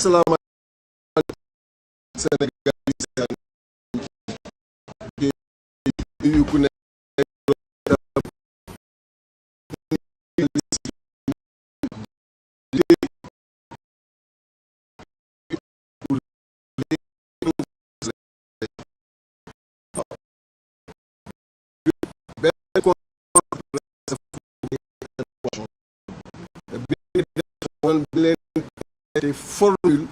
asalaamaaleykum Sénégal yi ku nekk formule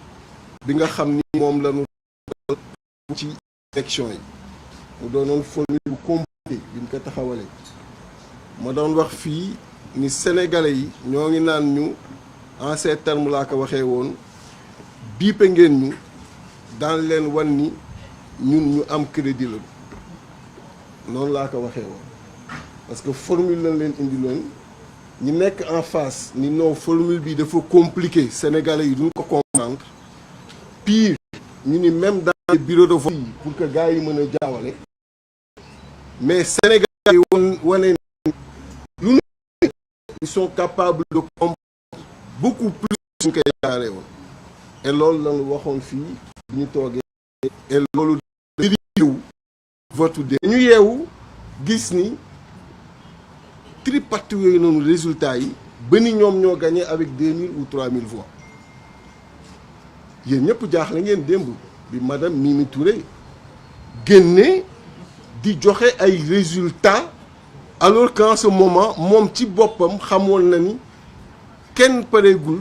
bi nga xam ni moom la ñu ci élection yi mu doonoon formule bu compliqué bi ñu ko taxawalee ma doon wax fii ni sénégalais yi ñoo ngi naan ñu en ces termes laa ko waxee woon biipe ngeen ñu daan leen wan ni ñun ñu am crédit la noonu laa ko waxee woon parce que formule lañ leen indi loon ñi nekk en face ni non formule bi dafa compliqué sénégalais yi duñ ko comprendre pire ñu ni même dans les bureaux de vote pour que gars yi mën a jaawale mais sénégalais yi wane lu ils sont capables de comprendre beaucoup plus suñ koy jaaree woon et loolu lañu waxoon fii ñu toogee et loolu dérivé vote de ñu yeewu gis ni tripartite yooyu noonu résultat yi ba ni ñoom ñoo gagné avec 2000 ou 3000 voix yéen ñëpp jaaxle ngeen démb bi madame Mimi Touré génne di joxe ay résultats alors qu'en ce moment moom ci boppam xamoon na ni kenn pareegul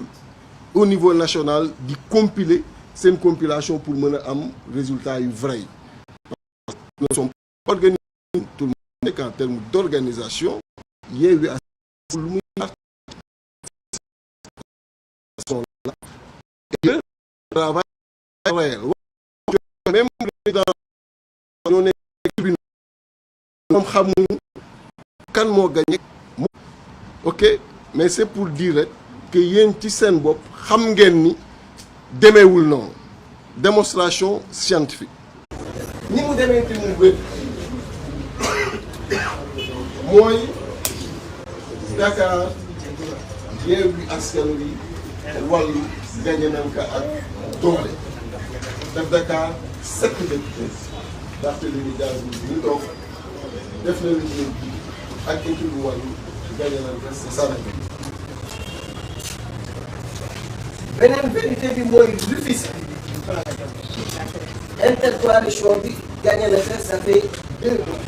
au niveau national di compiler seen compilation pour mën a am résultats yu vrai yi. Nous ne sommes pas organisés tout le monde en termes d'organisation. Yewwi Askan Wi lu muy la et le travail réel même président ñoo nekk tribune moom xamuñu kan moo gagné ok mais c'est pour dire rek que yéen ci seen bopp xam ngeen ni demeewul noonu démonstration scientifique ni mu demee te mu bëri mooy Dakar Yewwi Askan Wi Wallu gagné nañ ko ak doole def Dakar 7 députés Barthélémy Dias ñu toog def na liggéey bi ak équipe bu Wallu gagné nañ ko Sarr. beneen vérité bi mooy Rufisque intercoalition bi gagné na ko ça fait 2 mois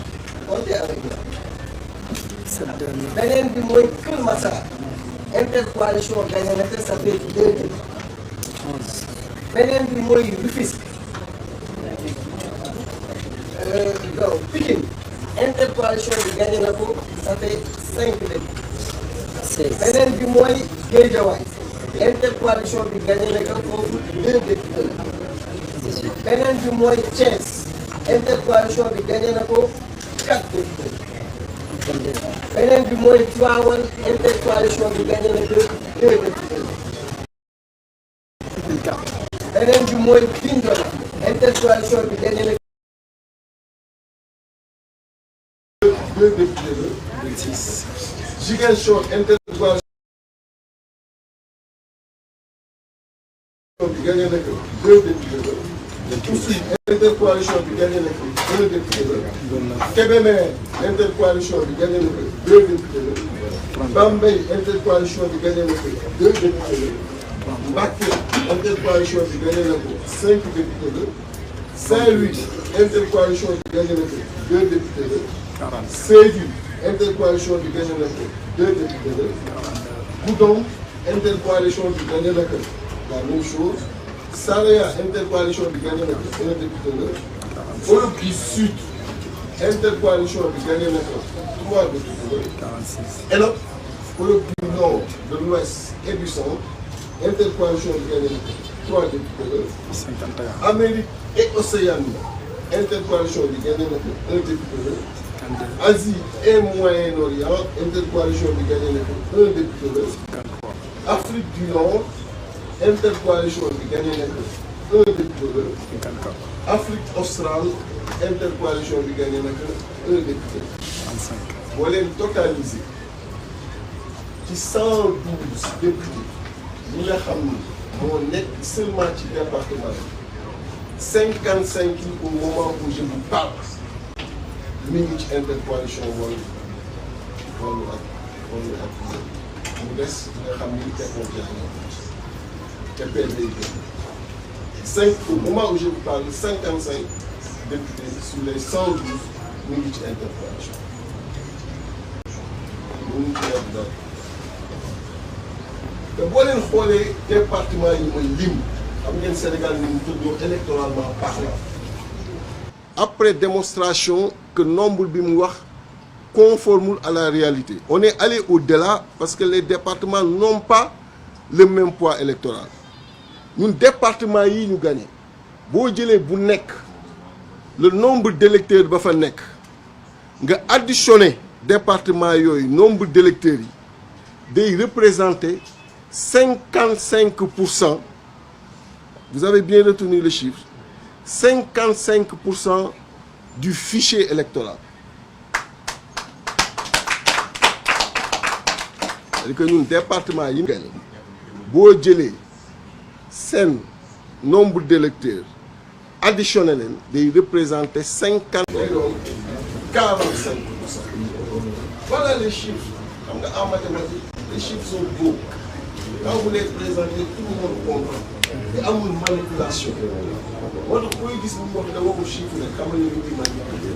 comptez avec moi. beneen bi mooy Kër Massar intercoalition gagné na ko ça fait 2 députés. beneen bi mooy Rufisque donc Pikine intercoalition bi gagné na ko ça fait 5 députés. beneen bi mooy Guédiawaye intercoalition bi gagné na ko foofu 2 députés. beneen bi mooy Thiès intercoalition bi gagné na ko 4 députés. beneen bi mooy Tivaouane intercoalition bi gagné na ko 2 députés. beneen bi mooy Bignona intercoalition bi gagné na ko 2 députés la 26. Ziguinchor intercoalition bi gagné na ko 2 députés la. Oussouye intercoalition bi gagné na ko 1 député la. Kébémer intercoalition bi gagné na ko 2 députés la. Bambey intercoalition bi gagné na ko 2 députés la. Mbacké intercoalition bi gagné na ko 5 députés la. Saint-Louis intercoalition bi gagné na ko 2 députés la. Sédhiou intercoalition bi gagné na ko 2 députés la. Goudomp intercoalition bi gagné na ko la même chose. Saraya intercoalition bi gagné na ko 1 député la. Europe du Sud intercoalition bi gagné na ko 3 députés la. ELOP Europe du Nord, de l'Ouest et du Centre intercoalition bi gagné na ko 3 députés la. Amérique et Océanie intercoalition bi gagné na ko 1 député la. Asie et Moyen-Orient intercoalition bi gagné na ko 1 député la. Afrique du Nord intercoalition bi gagné na ko 1 député la. Afrique australe intercoalition bi gagné na ko 1 député. boo leen totalisé ci 112 députés ñi nga xam ni moo nekk seulement ci département bi 55 au moment où je vous parle mi ngi ci intercoalition Wallu ak mu des nga xam ni tegoon jaay te PDG 5 au moment où je vous parle 55 députés sur les 112 mi ngi ci intercoalition mu ngi ci def dara te boo leen xoolee département yi mooy lim xam ngeen Sénégal ni mu tuddoo électoralement parlant. Après démonstration que nombre bi mu wax conforme à la réalité on est allé au-delà parce que les départements n'ont pas le même poids électoral ñun département yi ñu gagné boo jëlee bu nekk le nombre d'électeurs ba fa nekk nga additionné département yooyu nombre d'électeurs yi day représenter 55%. Vous avez bien retenu le chiffre. 55% du fichier électoral. C'est-à-dire que ñun département yi gagne boo jëlee seen nombre d'électeurs additionnel leen day représenter 45%. Voilà les chiffres. Xam nga en mathématiques les chiffres sont beaux. Quand vous les présentez tout le monde comprend. te amul manipulation moo tax booy gis mu wax da waxu chiffre rek xam nañu ni manipulé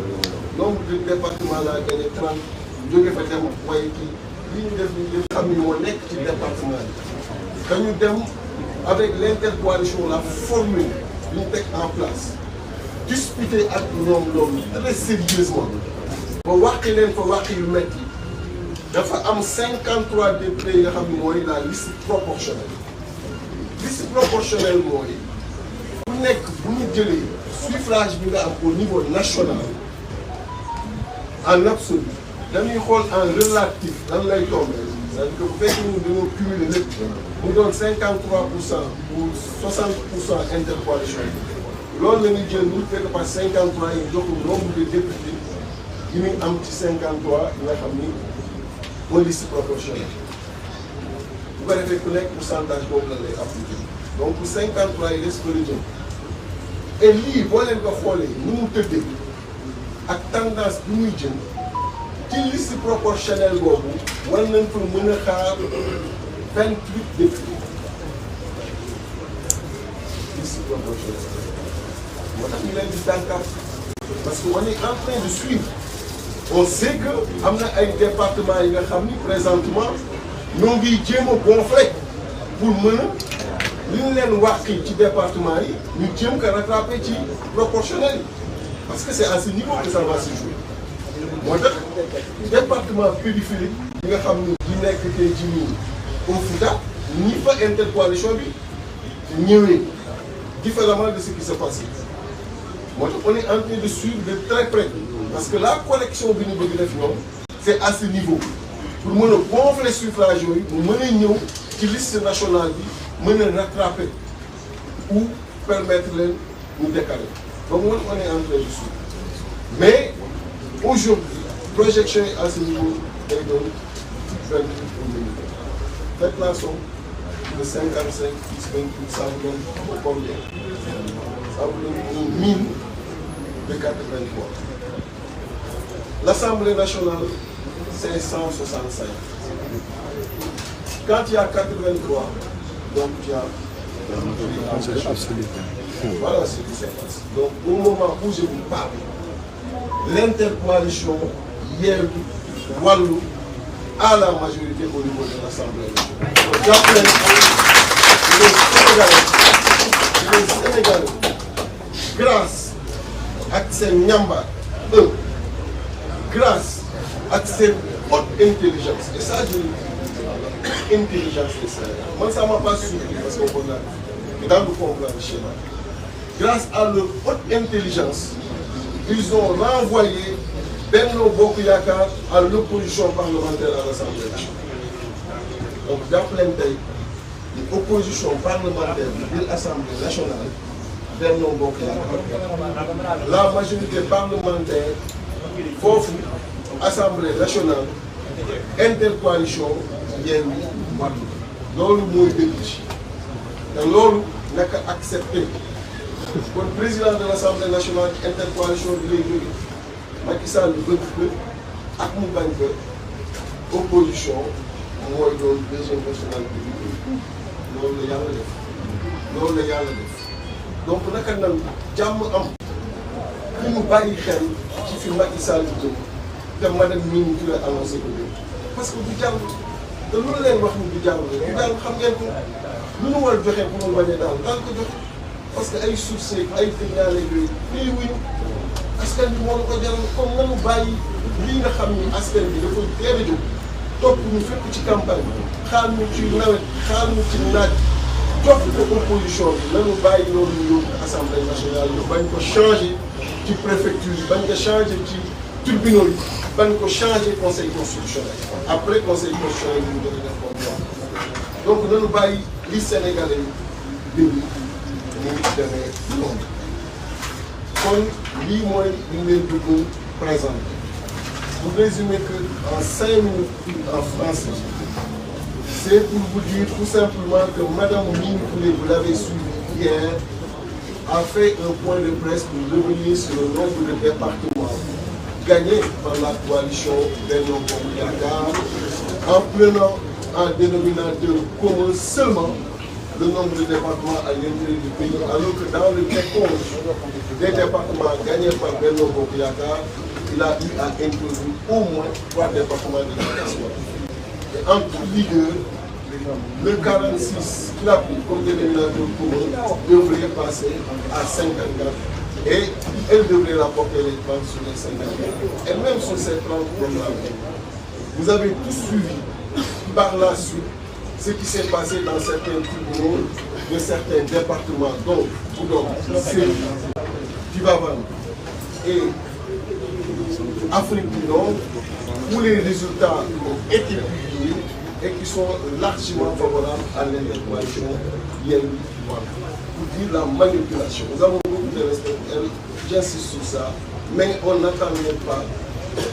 nombre de département laa gagné 30 jóge fa dem waaye kii li ñu def nii yëpp xam ni moo nekk ci département yi dañu dem avec l'intercoalition la formule bi ñu teg en place discuter ak ñoom loolu très sérieusement ba wàqi leen fa wàqi yu metti dafa am 53 députés yi nga xam ni mooy la liste proportionnelle. Liste proportionnelle mooy bu nekk bu ñu jëlee suffrage bi nga am au niveau national en absolu dañuy xool en relatif lan lay tombé c'est-à-dire que bu fekkee ñu dañoo cumuler lépp mu doon 53% ou 60% intercoalition bi loolu la ñuy jël ñu fekk par 53 yi jox nombre de députés yi muy am ci 53 yi nga xam ni mooy liste proportionnelle. bu ko defee ku nekk pourcentage boobu la lay appliqué donc 53 yi des ko la jëm et lii boo leen ko xoolee ni mu tëddee ak tendance bi muy jëm ci liste proportionnelle boobu war nañ fa mën a xaar 28 députés liste proportionnelle moo tax ñu leen di dànkaaf parce que on est en train de suivre on sait que am na ay départements yi nga xam ni présentement ñoo ngi jéem a gonfler pour mën a li ñu leen wàqi ci département yi ñu jéem ko rattraper ci proportionnel yi parce que c'est à ce niveau que ça va se jouer moo tax département périphérique yi nga xam ni di nekk tey ci nii au Fouta ñi fa intercoalition bi ñëwee différemment de ce qui se passe moo tax on est en train de suivre de très près parce que la collection bi ñu bëgg def ñoom c'est à ce niveau pour mën a gonfler suffrage yooyu mu mën a ñëw ci liste nationale bi mën a rattraper ou permettre leen ñu décaler donc on est en train de suivre mais aujourd'hui projection yi à ce niveau day doon 28 pour minute faites la somme de 55 plus 28 ça vous donne combien ça vous donne une mine de 83 l'Assemblée nationale c'est 165 quand il y a 83 donc il y a voilà ce qui se passe donc au moment où je vous parle l'intercoalition Yewwi Wallu à la majorité au niveau de l'Assemblée nationale. J'appelle les Sénégalais grâce à seen ñamba grâce à seen haute intelligence et ça je le dis intelligence des Sénégalais man ça m'a pas surpris parce que on a dans le comprendre le schéma grâce à leur haute intelligence ils ont renvoyé Benno Bokk Yakaar à l'opposition parlementaire à l'Assemblée nationale donc jàpp leen tey l'opposition parlementaire de l'Assemblée nationale Benno Bokk Yakaar la majorité parlementaire foofu Assemblée nationale intercoalition Yewwi Wallu loolu mooy dëgg ci te loolu naka accepté kon président de l'Assemblée nationale intercoalition bi lay jóge Macky Sall bëgg ko ak mu bañ ko opposition mooy doon deuxième personnalité bi loolu la yàlla def donc naka nan jàmm am li mu bàyyi xel ci fi Macky Sall jëm te madame Mimi Touré annoncé ko dégg parce que du jàll te lu la leen wax ni du jàll xam ngeen ko lu nu war a joxe pour mu bañ a daal daal ko joxe parce que ay sources ay techniques yooyu lii wuñu askan bi moo la ko jaral comme nanu bàyyi lii nga xam ni askan bi dafa teel a jóg topp ñu fépp ci campagne xaar ñu ci nawet xaar ñu ci naaj jox ko opposition bi nanu bàyyi loolu ñu yóbbu assemblée nationale ñu bañ ko changé ci préfecture yi bañ ko changé ci tribunaux yi bañ ko changé conseil constitutionnel après conseil constitutionnel yi ñu doon def comme ça donc nanu bàyyi li Sénégalais yi déglu ñu demee noonu kon lii mooy li ñu leen bëgg présenter pour résumer que en 5 minutes en français c'est pour vous dire tout simplement que madame Mimi Touré, vous l'avez suivi hier, a fait un point de presse pour revenir sur le nombre de départements gagnés par la coalition Benno Bokk Yakaar en prenant en dénominateur commun seulement le nombre de départements à l'intérieur du pays, alors que dans le décompte des départements gagnés par Benno Bokk Yakaar, il a eu à introduire au moins 3 départements de l'arrondissement. Et en toute rigueur, le 46 qu'il a pris comme dénominateur commun devrait passer à 54 et elle devrait rapporter les 30 sur les 54. Et même sur ces 30 programmes, vous avez tous suivi par la suite ce qui s'est passé dans certains tribunaux de certains départements, dont Goudomp, Sédhiou, Tivaouane et Afrique du Nord, où les résultats ont été publiés et qui sont largement favorables à l'intercoalition Yewwi. Pour dire la manipulation. Nous avons beaucoup de respect pour elle, j'insiste sur ça, mais on n'attendait pas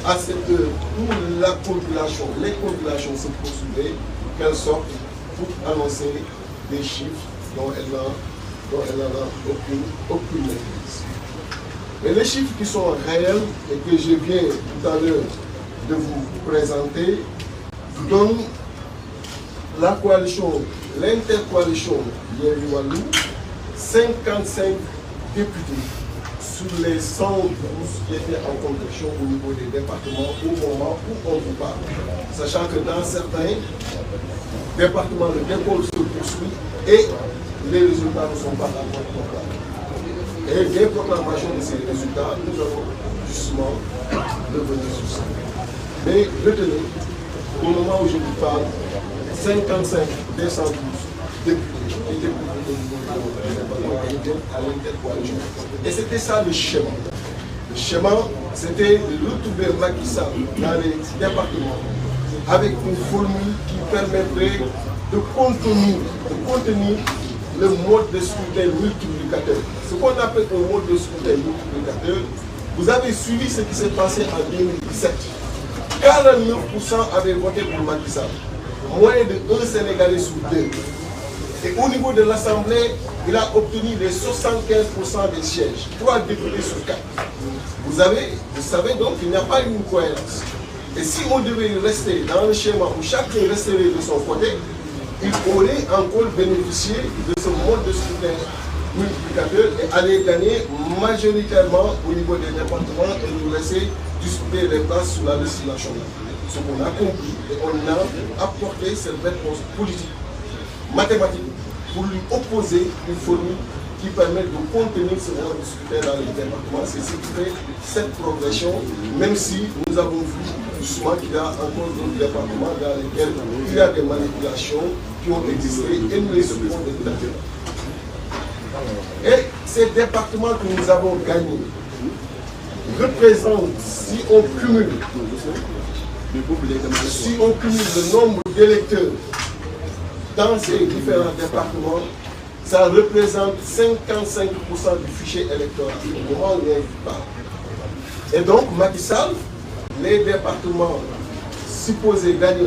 à cette heure où la compilation, les compilations se poursuivaient, qu'elle sorte pour annoncer des chiffres dont elle n'en a aucune maîtrise. Mais les chiffres qui sont réels et que je viens tout à l'heure de vous présenter donnent la coalition, l'intercoalition Yewwi Wallu, 55 députés sur les 112 qui étaient en compétition au niveau des départements au moment où on vous parle. Sachant que dans certains départements, le dépôt se poursuit et les résultats ne sont pas encore proclamés. Et des proclamations de ces résultats, nous allons justement revenir sur ça. Mais retenez, au moment où je vous parle, 55 des 112 députés étaient à l'intercoalition. Et c'était ça le schéma. Le schéma, c'était de retrouver Macky Sall dans les départements avec une formule qui permettrait de contenir le mode de scrutin multiplicateur. Ce qu'on appelle un mode de scrutin multiplicateur, vous avez suivi ce qui s'est passé en 2017. 49% avaient voté pour Macky Sall, moins de 1 Sénégalais sur 2. Et au niveau de l'Assemblée, il a obtenu les 75% des sièges, 3 députés sur 4. Vous savez donc qu'il n'y a pas une cohérence. Et si on devait rester dans le schéma où chacun resterait de son côté, il aurait encore bénéficié de ce mode de scrutin multiplicateur et aller gagner majoritairement au niveau des départements et nous laisser disputer les places sur la liste nationale. Ce qu'on a compris et on a apporté cette réponse politique, mathématique, pour lui opposer une formule qui permet de contenir ce mode de scrutin dans les départements. C'est ce qui fait cette progression, même si nous avons vu justement qu'il y a encore d'autres départements dans lesquels il y a des manipulations qui ont existé et nous les subissons de tout à fait. Et ces départements que nous avons gagnés représentent, si on cumule le nombre d'électeurs dans ces différents départements, ça représente 55% du fichier électoral au moment où on parle. Et donc, Macky Sall, les départements supposés gagner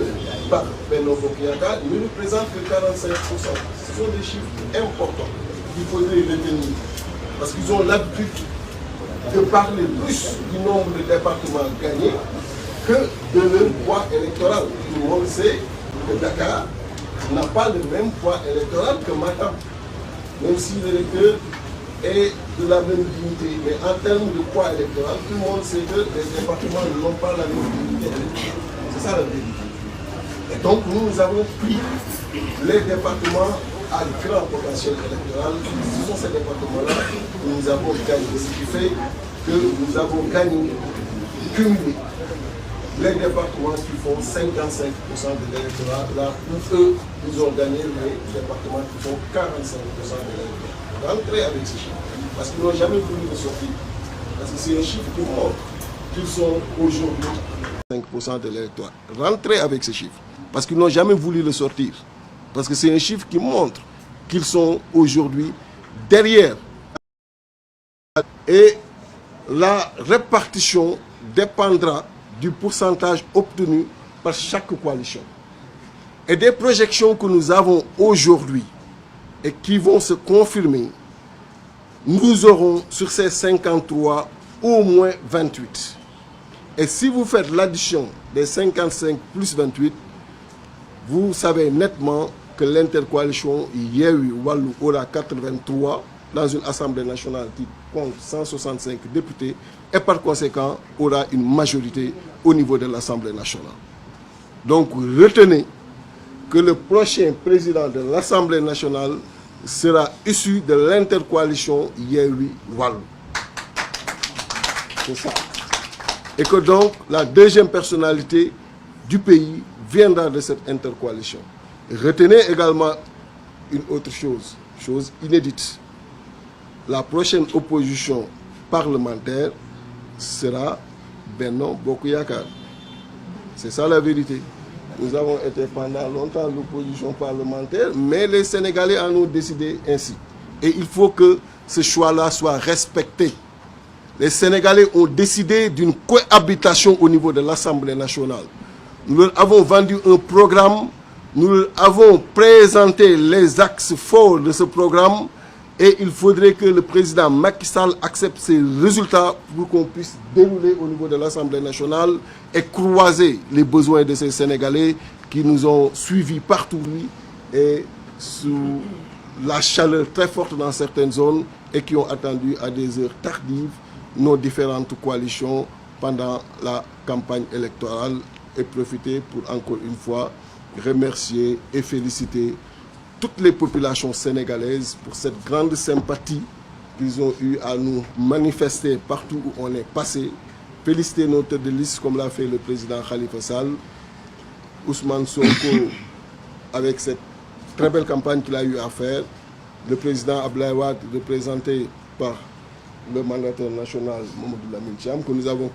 par Benno Bokk Yakaar ne représentent que 45%. Ce sont des chiffres importants qu'il faudrait retenir. Parce qu'ils ont l'habitude de parler plus du nombre de départements gagnés que de leur poids électoral. Tout le monde sait que Dakar n'a pas le même poids électoral que Matam. Même si l'électeur est de la même dignité. Mais en termes de poids électoral, tout le monde sait que les départements n'ont pas la même dignité électorale. C'est ça la vérité. Et donc nous avons pris les départements à grand potentiel électoral. Ce sont ces départements-là que nous avons gagné. Ce qui fait que nous avons gagné, cumulé, les départements qui font 55% de l'électorat, là où eux, ils ont gagné les départements qui font 45% de l'électorat. Rentrez avec ces chiffres, parce qu'ils n'ont jamais voulu le sortir. Parce que c'est un chiffre qui montre qu'ils sont aujourd'hui 5% de l'électorat. Rentrez avec ces chiffres, parce qu'ils n'ont jamais voulu le sortir. Parce que c'est un chiffre qui montre qu'ils sont aujourd'hui derrière. Et la répartition dépendra du pourcentage obtenu par chaque coalition. Et des projections que nous avons aujourd'hui et qui vont se confirmer, nous aurons sur ces 53 au moins 28. Et si vous faites l'addition des 55 plus 28, vous savez nettement que l'intercoalition Yewwi Wallu aura 83 dans une Assemblée nationale qui compte 165 députés et par conséquent aura une majorité au niveau de l'Assemblée nationale. Donc retenez que le prochain président de l'Assemblée nationale sera issu de l'intercoalition Yewwi Wallu. C'est ça. Et que donc la deuxième personnalité du pays viendra de cette intercoalition. Retenez également une autre chose, chose inédite. La prochaine opposition parlementaire sera Benno Bokk Yakaar. C'est ça la vérité. Nous avons été pendant longtemps l'opposition parlementaire, mais les Sénégalais en ont décidé ainsi. Et il faut que ce choix-là soit respecté. Les Sénégalais ont décidé d'une cohabitation au niveau de l'Assemblée nationale. Nous leur avons vendu un programme, nous leur avons présenté les axes forts de ce programme et il faudrait que le président Macky Sall accepte ces résultats pour qu'on puisse dérouler au niveau de l'Assemblée nationale et croiser les besoins de ces Sénégalais qui nous ont suivis partout et sous la chaleur très forte dans certaines zones et qui ont attendu à des heures tardives nos différentes coalitions pendant la campagne électorale et profiter pour encore une fois remercier et féliciter toutes les populations sénégalaises pour cette grande sympathie qu'ils ont eu à nous manifester partout où on est passé. Féliciter nos têtes de liste comme l'a fait le président Khalifa Sall, Ousmane Sonko avec cette très belle campagne qu'il a eu à faire, le président Abdoulaye Wade représenté par le mandataire national Mamadou Lamine Thiam, que nous avons